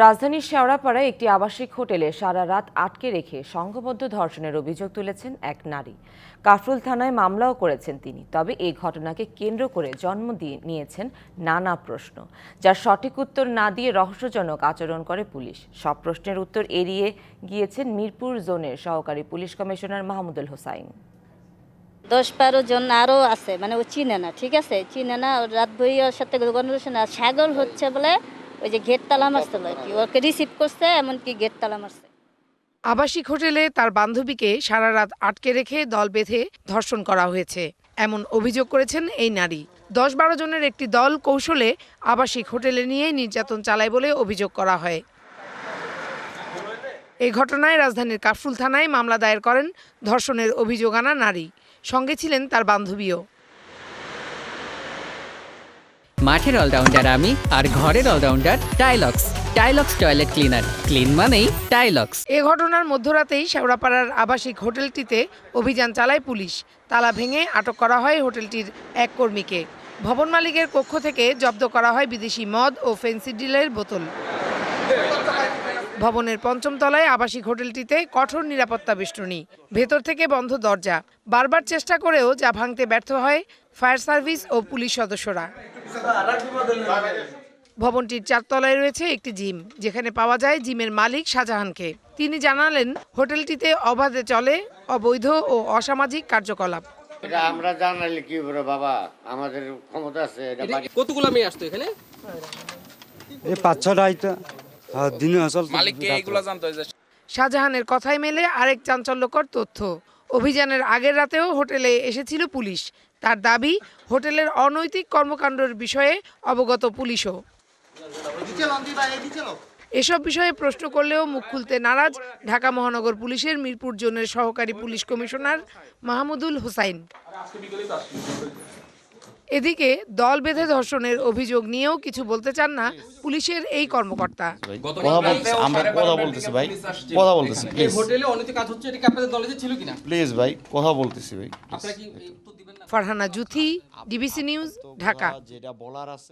রাজধানীর শেওড়াপাড়ায় একটি আবাসিক হোটেলে সারা রাত আটকে রেখে সংঘবদ্ধ ধর্ষণের অভিযোগ তুলেছেন এক নারী। কাফরুল থানায় মামলাও করেছেন তিনি। তবে এই ঘটনাকে কেন্দ্র করে জন্ম নিয়েছেন নানা প্রশ্ন, যার সঠিক উত্তর না দিয়ে রহস্যজনক আচরণ করে পুলিশ। সব প্রশ্নের উত্তর এড়িয়ে গিয়েছেন মিরপুর জোনের সহকারী পুলিশ কমিশনার মাহমুদুল হোসাইন। 10-12 জন আরও আছে, মানে ও চিনে না, ঠিক আছে, চিনে না। রাত ভরিয়ার সাথে গণরোষণ আর ছাগল হচ্ছে বলে ওই যে গেট তালা মারছিল আর কি, ওকে রিসিভ করছে, এমনকি গেট তালা মারছে। আবাসিক হোটেলে তার বান্ধবীকে সারা রাত আটকে রেখে দল বেঁধে ধর্ষণ করা হয়েছে এমন অভিযোগ করেছেন এই নারী। 10-12 জনের একটি দল কৌশলে আবাসিক হোটেলে নিয়ে নির্যাতন চালায় বলে অভিযোগ করা হয়। এই ঘটনায় রাজধানীর কাফরুল থানায় মামলা দায়ের করেন ধর্ষণের অভিযোগ আনা নারী। সঙ্গে ছিলেন তার বান্ধবীও। মাঠের অলরাউন্ডার আমি, আর ঘরের allrounder Taylox. Taylox toilet cleaner, clean মানেই টাইলক্স। এ ঘটনার মধ্যরাতেই শেওড়াপাড়ার আবাসিক হোটেলটিতে অভিযান চালায় পুলিশ। তালা ভেঙে আটক করা হয় হোটেলটির এক কর্মীকে। ভবন মালিকের কক্ষ থেকে জব্দ করা হয় বিদেশি মদ ও ফেন্সিডিলের বোতল। ভবনের ৫ম তলায় আবাসিক হোটেলটিতে কঠোর নিরাপত্তা বেষ্টনী, ভেতর থেকে বন্ধ দরজা। বারবার চেষ্টা করেও যা ভাঙতে ব্যর্থ হয় ফায়ার সার্ভিস ও পুলিশ সদস্যরা। ভবনটির 4 তলায় রয়েছে একটি জিম, যেখানে পাওয়া যায় জিমের মালিক শাহজাহানকে। তিনি জানালেন হোটেলটিতে অবাধে চলে অবৈধ ও অসামাজিক কার্যকলাপ। এটা আমরা জানালে কি হবে বাবা, আমাদের ক্ষমতা আছে। কতগুলো মেয়ে আসতো এখানে? এই 5-6টাই তো দিনে আসল মালিককে এইগুলা জানতো। শাহজাহানের কথাই মেলে আরেক চাঞ্চল্যকর তথ্য। অভিযানের আগের রাতেও হোটেলে এসেছিল পুলিশ। তার দাবি, হোটেলের অনৈতিক কর্মকাণ্ডের বিষয়ে অবগত পুলিশও। এসব বিষয়ে প্রশ্ন করলেও মুখ খুলতে নারাজ ঢাকা মহানগর পুলিশের মিরপুর জোনের সহকারী পুলিশ কমিশনার মাহমুদুল হোসাইন। এদিকে দল বেঁধে ধর্ষণের অভিযোগ নিয়েও কিছু বলতে চান না পুলিশের এই কর্মকর্তা। কথা বলতেছি ভাই, হোটেলে অনৈতিক কাজ হচ্ছে, এটা কি আপনাদের নলেজে ছিল কিনা? প্লিজ ভাই, কথা বলতেছি ভাই। আপনারা কি উত্তর দিবেন না? Farhana Juthi, DBC news, Dhaka. যেটা বলার আছে।